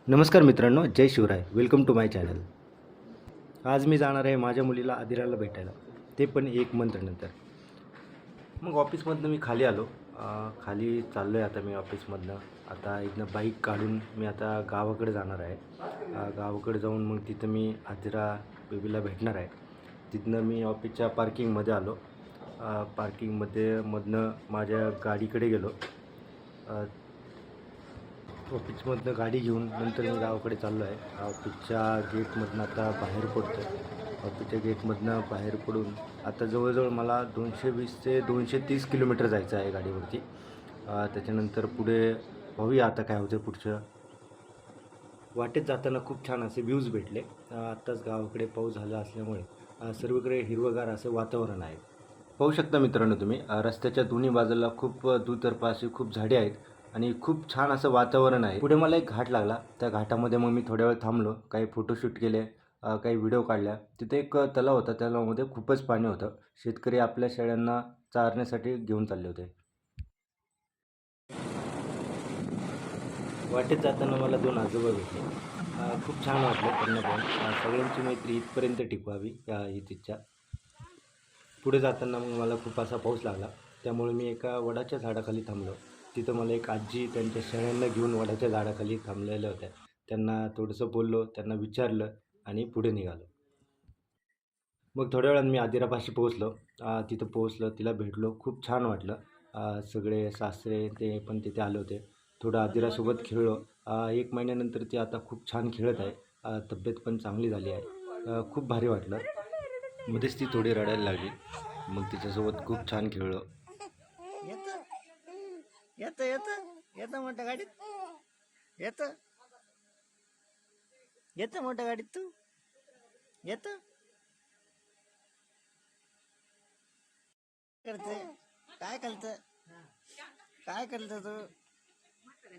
नमस्कार मित्रांनो, जय Shivray. Welcome to my channel. आज मी जाणार आहे माझ्या मुलीला आदिराला भेटायला, ते पण 1 मंथनंतर. मग ऑफिसमधनं मी खाली आलो. खाली चाललो आहे आता मी ऑफिसमधनं. आता इथनं बाईक काढून मी आता गावाकडे जाणार आहे. गावाकडे जाऊन मग तिथं मी आदिरा बेबीला भेटणार आहे. तिथनं मी ऑफिसच्या पार्किंगमध्ये आलो. मधनं माझ्या गाडीकडे गेलो. ऑफिसमधनं गाडी घेऊन नंतर मी गावाकडे चाललो आहे. ऑफिसच्या गेटमधनं आता बाहेर पडतो. ऑफिसच्या गेटमधनं बाहेर पडून आता जवळजवळ मला 220 ते 230 किलोमीटर जायचं आहे गाडीवरती. त्याच्यानंतर पुढे पाहूया आता काय होतं पुढचं. वाटेत जाताना खूप छान असे व्ह्यूज भेटले. आत्ताच गावाकडे पाऊस झाला असल्यामुळे सर्वीकडे हिरवंगार असं वातावरण आहे. पाहू शकता मित्रांनो तुम्ही, रस्त्याच्या दोन्ही बाजूला खूप दुतर्फा अशी खूप झाडे आहेत आणि खूप छान असं वातावरण आहे. पुढे मला एक घाट लागला. त्या घाटामध्ये मग मी थोड्या वेळ थांबलो, काही फोटोशूट केले, काही व्हिडिओ काढल्या. तिथे एक तलाव होता, त्या तलावामध्ये खूपच पाणी होतं. शेतकरी आपल्या शेळ्यांना चारण्यासाठी घेऊन चालले होते. वाटेत जाताना मला 2 आजोबा भेटले. खूप छान वाटलं त्यांना पाहून. सगळ्यांची मैत्री इथपर्यंत टिकवावी हीच इच्छा. पुढे जाताना मग मला खूप असा पाऊस लागला, त्यामुळे मी एका वडाच्या झाडाखाली थांबलो. तिथं मला एक आजी त्यांच्या शेळ्यांना घेऊन वडाच्या झाडाखाली थांबलेल्या होत्या. त्यांना थोडंसं बोललो, त्यांना विचारलं आणि पुढे निघालो. मग थोड्या वेळात मी आदिरापाशी पोहोचलो. तिथं पोहोचलो, तिला भेटलो, खूप छान वाटलं. सगळे सासरे ते पण तिथे आले होते. थोडं आदिरासोबत खेळलो. 1 महिन्यानंतर ती आता खूप छान खेळत आहे. तब्येत पण चांगली झाली आहे. खूप भारी वाटलं. मध्येच ती थोडी रडायला लागली. मग तिच्यासोबत खूप छान खेळलो. येतं येतं येतं येतं मोठ्या गाडीत येतं येतं मोठ्या गाडीत तू येतं करते काय करतं काय करतं तू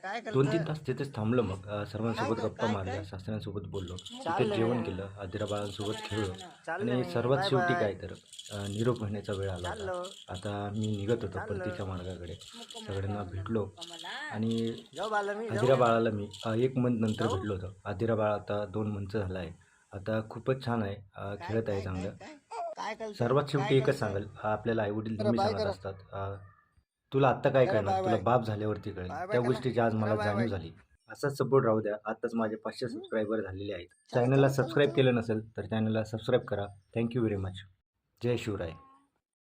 काय 2-3 करतं तास तिथेच थांबलो. मग सर्वांसोबत गप्पा मारल्या, सासऱ्यांसोबत बोललो, तिथेच जेवण केलं, आदिरा बाळांसोबत खेळलो आणि सर्वात शेवटी काय तर निरोप घेण्याचा वेळ आला होता. आता मी निघत होतो परतीच्या मार्गाकडे. सगळ्यांना भेटलो आणि जाऊ बाला मी आदिरा बाळाला मी 1 मंथ नंतर भेटलो होतो. आदिरा बाळ आता 2 मंथचं झालं आहे. आता खूपच छान आहे, खेळत आहे चांगलं. काय करतं सर्वात शेवटी एकच सांगेल, आपल्याला आईवडील नेहमी सांगत असतात, तुला आत्ता काय कळणार, तुला बाप झाल्यावरती कळेल. त्या गोष्टीची आज मला जाणीव झाली. असाच सपोर्ट राहू द्या. आत्ताच माझे 500 सबस्क्रायबर झालेले आहेत. चॅनलला सबस्क्राईब केलं नसेल तर चॅनलला सबस्क्राईब करा. Thank you very much. जय शिवराय.